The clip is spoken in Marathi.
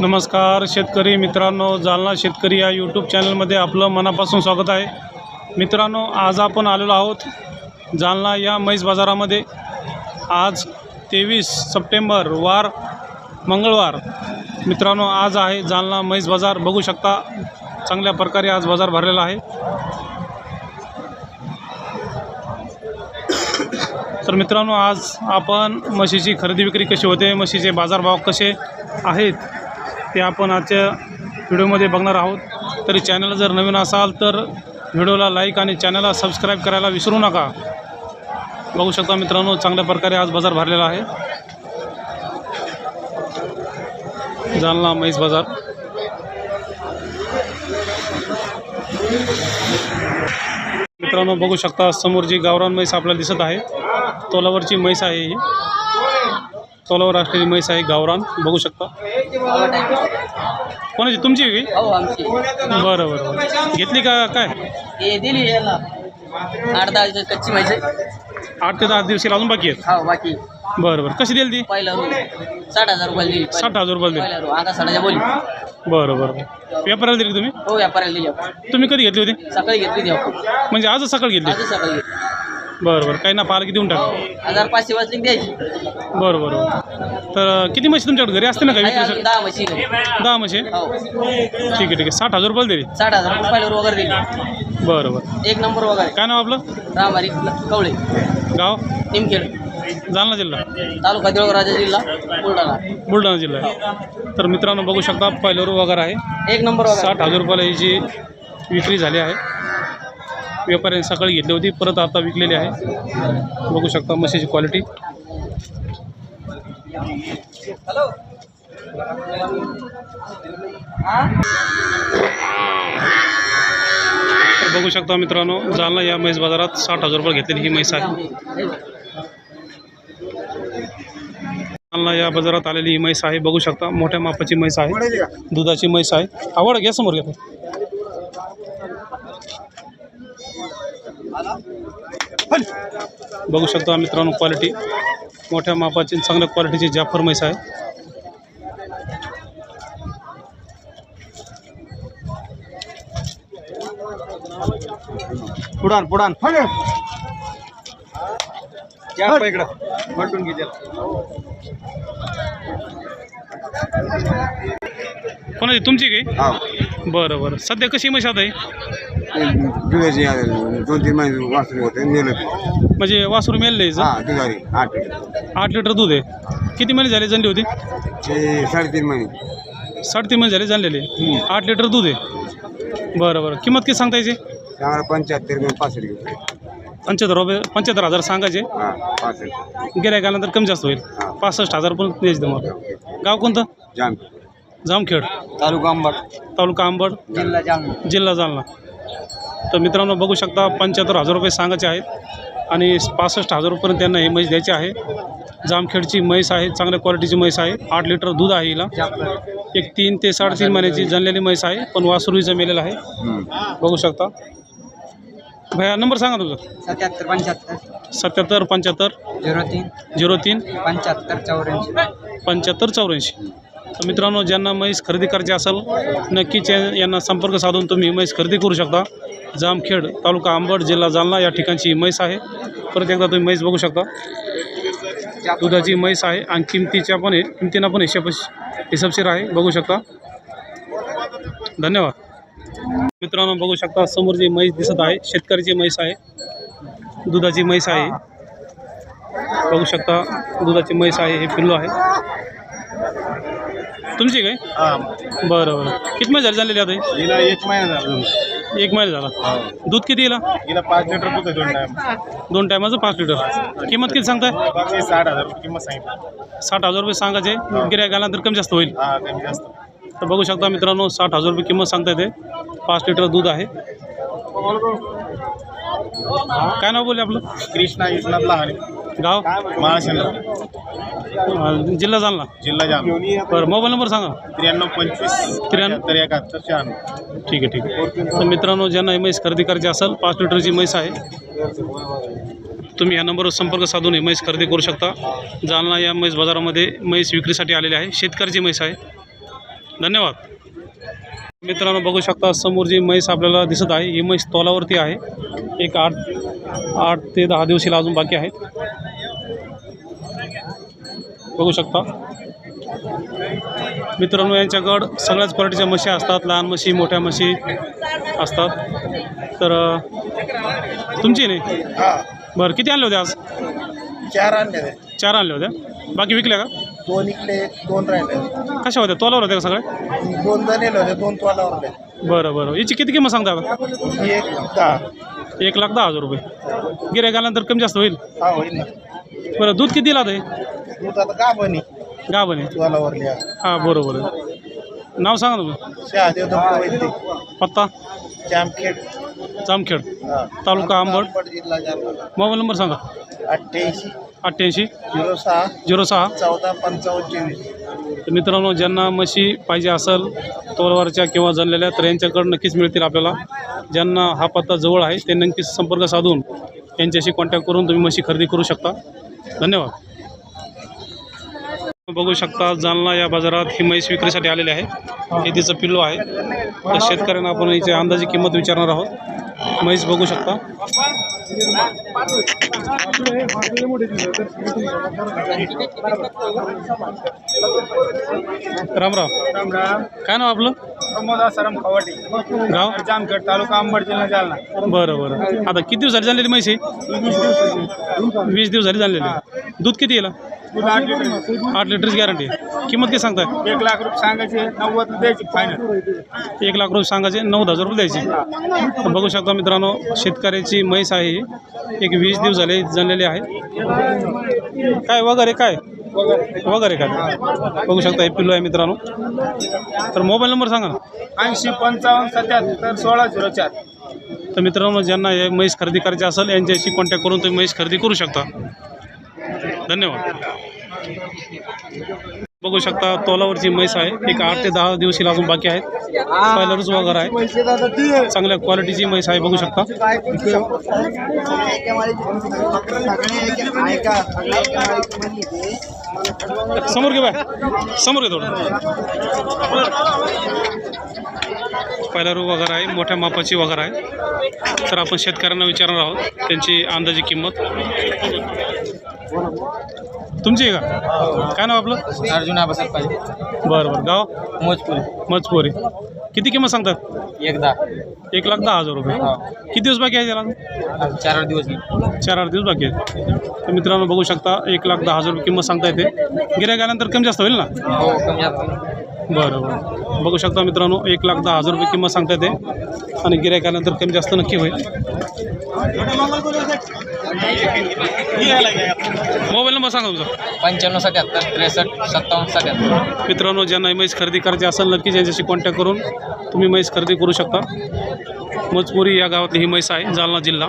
नमस्कार शेतकरी मित्रांनो, जालना शेतकरी या यूट्यूब चॅनलमध्ये आपलं मनापासून स्वागत आहे। मित्रांनो, आज आपण आलेलो आहोत जालना या म्हैस बाजारामध्ये। आज 23 सप्टेंबर वार मंगळवार। मित्रांनो, आज आहे जालना म्हैस बाजार। बघू शकता चांगल्या प्रकारे आज बाजार भरलेला आहे। तर मित्रांनो, आज आपण म्हशीची खरेदी विक्री कशी होते, म्हशीचे बाजारभाव कसे आहेत ते आपण आजच्या व्हिडिओमध्ये बघणार आहोत। तरी चॅनल जर नवीन असाल तर व्हिडिओला लाईक आणि चॅनलला सबस्क्राईब करायला विसरू नका। बघू शकता मित्रांनो, चांगल्या प्रकारे आज बाजार भरलेला आहे जालना म्हैस बाजार। मित्रांनो, बघू शकता समोर जी गावरान म्हैस आपल्याला दिसत आहे, तोलावरची म्हैस आहे। ही तोलावर असलेली म्हैस आहे गावरान। बघू शकता। कोणाची? तुमची की? बरं बरं, घेतली का काय? दिली याला 8-10 दिवस कच्ची म्हैस 8 ते 10 दिवस अजून बाकी आहेत। हो बाकी। बरं बरं, कशी दिली ती? पहिला 60,000 रुपये दिली। 60,000 रुपये दिली। आता 60,000 बोली। बरं बरं, व्यापाराला दिली तुम्ही? हो, व्यापाराला दिली। तुम्ही कधी घेतली होती? सकाळी घेतली ती। म्हणजे आज सकाळी घेतली? आज सकाळी घेतली। बरं बरं, काही ना पाहिलं की देऊन टाका। 1500 वाजली द्यायची। बरं बरं, तर किती म्हशी तुमच्याकडे घरी असते ना काही? 10 म्हशी। 10 म्हशी? हो ठीक आहे ठीक आहे। 60,000 रुपये दिली? 60,000 रुपये पहिल्यावर वगैरे दिली। बरं बरं, एक नंबर वगैरे। काय नाव आपलं? रामारी कवळे, गाव? निमखेड, जालना जिल्हा, तालुका देऊळराजा, जिल्हा बुलढाणा। बुलढाणा जिल्हा आहे। तर मित्रांनो, बघू शकता पहिल्यावर वगैरे आहे। एक नंबर वगैरे। 60,000 रुपयाला याची विक्री झाली आहे। व्यापाऱ्यांनी सकाळी घेतली होती, परत आता विकलेली आहे। बघू शकता म्हशीची क्वालिटी। तर बघू शकता मित्रांनो, जालना या म्हैस बाजारात 60,000 रुपये घेतलेली ही म्हैस आहे। जालना या बाजारात आलेली ही म्हैस आहे। बघू शकता मोठ्या मापाची म्हैस आहे, दुधाची म्हैस आहे। आवड घ्या, समोर घ्या। बघू शकता मित्रांनो क्वालिटी, मोठ्या मापाची चांगल्या क्वालिटीची जाफर म्हैस आहे। पुढान पुढान इकडं वाटून घे त्याला। कोणाची? तुमची काही? बरं बरं, सध्या कशी म्हैस आता आहे? दुधाची 2-3 महिने वासरू होते, नेलं म्हणजे वासरू मेलले? दुधारी 8 लिटर दूध आहे। किती महिने झाले जनली होती? 3.5 महिने। 3.5 महिने झाले जाणलेले। 8 लिटर दूध आहे। बरं बरं, किंमत किती सांगता याची? 75 रुपये 75,000 सांगायचे। गिऱ्हाईकानंतर कमी जास्त होईल। 65,000 पण द्यायचे तुम्हाला। गाव कोणतं? जामखेड, तालुका आंबड, जिल्हा जालना। तर मित्रांनो, बघू शकता 75,000 रुपये सांगायचे आहेत आणि 65,000 रुपये त्यांना ही म्हैस द्यायची आहे। जामखेडची म्हैस आहे, चांगल्या क्वालिटीची म्हैस आहे। 8 लिटर दूध आहे हिला। एक 3 ते 3.5 महिन्याची जनलेली म्हैस आहे, पण वासरू जमेलेलं आहे। बघू शकता। भैया नंबर सांगा तुझा। 77 75 03 75 84। तर मित्रांनो, ज्यांना म्हैस खरेदी करायची असेल नक्कीच यांना संपर्क साधून तुम्ही म्हैस खरेदी करू शकता। जामखेड, तालुका आंबड, जिल्हा जालना या ठिकाणची ही म्हैस आहे। परत एकदा तुम्ही म्हैस बघू शकता। दुधाची म्हैस आहे आणि किमतीनं पण हिशोबशीर आहे। बघू शकता। धन्यवाद। मित्रांनो, बघू शकता समोर जी म्हैस दिसत आहे शेतकऱ्याची म्हैस आहे, दुधाची म्हैस आहे। बघू शकता दुधाची म्हैस आहे, हे पिल्लू आहे। तुमची काय? बरं बरं, किती महिने झाले आता? हिला 1 महिना झाला। 1 महिना झाला। दूध किती हिला? 5 लिटर दूध आहे 2 टाइम। 2 टायमाचं 5 लिटर। किंमत किती सांगताय? 60,000 रुपये किंमत सांगितली। 60,000 रुपये सांगायचे, गिऱ्हाईकानंतर कमी जास्त होईल। कमी जास्त। तर बघू शकता मित्रांनो, 60,000 रुपये किंमत सांगता येते। 5 लिटर दूध आहे। काय नाव बोलले आपलं? कृष्णा विश्वनाथ लहाने, गाव? महाराष्ट्र, जिल्हा जालना, बरं। मोबाईल नंबर सांगा। 93 25 73 71 96। ठीक आहे। तर मित्रांनो, ज्यांना ही म्हैस खरेदी करायची असेल, 5 लिटरची म्हैस आहे। तुम्ही या नंबरवर संपर्क साधून ही म्हैस खरेदी करू शकता. जालना या म्हैस बाजारामध्ये म्हैस विक्रीसाठी आलेली आहे. शेतकऱ्याची म्हैस आहे. धन्यवाद. मित्रांनो बघू शकता समोर जी म्हैस आपल्याला दिसत आहे ही म्हैस तोलावरती आहे. एक 8 ते 10 दिवस हिला अजून बाकी आहेत. बघू शकता मित्रांनो यांच्याकडं सगळ्याच क्वालिटीच्या म्हशी असतात. लहान म्हशी मोठ्या म्हशी असतात. तर तुमची नाही बरं किती आणले होते आज? 4 आणले. 4 आणले होत्या. बाकी विकल्या का? 2 इकडे 2 राहिले. कशा होत्या? तोलावर होत्या का सगळ्या? 2 जण नेले होते 2 तोलावर. बरं बरं. याची किती किंमत सांगता आता? 1,10,000 रुपये. गिऱ्हाईक आल्यानंतर कमी जास्त होईल. हा होईल ना. बरं दूध किती दिला ते? दूध आता का बनी गाभण आहे. तोलावर लिहा. हां बरोबर आहे. नाव सांगा तुम्ही. शहादेव दत्त वैद्य, पत्ता जामखेड, जामखेड, तालुका अंबड, जिल्हा जालना. मोबाईल नंबर सांगा. 88 88 06 06 14 55 24. तर मित्रांनो ज्यांना म्हशी पाहिजे असेल तोलवारच्या किंवा जनलेल्या तर यांच्याकडं नक्कीच मिळतील आपल्याला. ज्यांना हा पत्ता जवळ आहे ते नक्कीच संपर्क साधून यांच्याशी कॉन्टॅक्ट करून तुम्ही म्हशी खरेदी करू शकता. धन्यवाद. बघू शकता जालना या बाजारात ही म्हैस विक्रीसाठी आलेली आहे. हे तिचं पिल्लू आहे. तर शेतकऱ्यांना आपण याची अंदाजी किंमत विचारणार आहोत. म्हैस बघू शकता. राम राम. काय नाव आपलं? प्रमोद आसाराम खवाटे, गाव? जामखेड, तालुका अंबड, जिल्हा जालना. बरं बरं. आता किती दिवस झाली झालेली म्हैस ही? 20 दिवस झाली झालेली. दूध किती येईल? दूध 8 लिटर. 8 लिटरची गॅरंटी. किंमत किती सांगताय? 1 लाख रुपये सांगायचे, 90 द्यायची फायनल. 1 लाख रुपये सांगायचे, 90,000 रुपये द्यायचे. तर बघू शकता मित्रांनो शेतकऱ्याची म्हैस आहे ही. एक 20 दिवस झाले जनलेली आहे. काय वगैरे काय वगैरे काय बघू शकता हे पिल्लू आहे मित्रांनो. तर मोबाईल नंबर सांगा ना. 80 55 77 16 04. तर मित्रांनो ज्यांना हे म्हैस खरेदी करायची असेल यांच्याशी कॉन्टॅक्ट करून तुम्ही म्हैस खरेदी करू शकता. धन्यवाद. बघू शकता तोलावरची म्हैस आहे. एक 8 ते 10 दिवस हिला अजून बाकी आहेत. पहिला रुज वगैरे आहे. चांगल्या क्वालिटीची म्हैस आहे बघू शकता. समोर घे बाय, समोर घे थोडं. पहिला रू वगैरे आहे. मोठ्या मापाची वगैरे आहे. तर आपण शेतकऱ्यांना विचारणार आहोत त्यांची अंदाजी किंमत. तुमची आहे का? काय नाव आपलं? अर्जुन आबासाहेब पाहिजे. बरं बरं. गाव? मोजपुरी. मजपुरी. किती किंमत सांगतात? 1,10,000 रुपये. किती दिवस बाकी आहे त्याला? 4 दिवस. 4-8 दिवस बाकी आहेत. तर मित्रांनो बघू शकता 1,10,000 रुपये किंमत सांगता येते. गिऱ्हाईक आल्यानंतर कमी जास्त होईल ना? हो कमी जास्त. बरं बरं. बघू शकता मित्रांनो 1,10,000 रुपये किंमत सांगता येते आणि गिऱ्हाईक आल्यानंतर कमी जास्त नक्की होईल. मोबाईल नंबर सांगा तुमचा. 95 77 63 57 77. मित्रांनो ज्यांना म्हैस खरेदी करायची असेल नक्कीच यांच्याशी कॉन्टॅक्ट करून तुम्ही म्हैस खरेदी करू शकता. मजपुरी या गावातली ही म्हैस आहे जालना जिल्हा.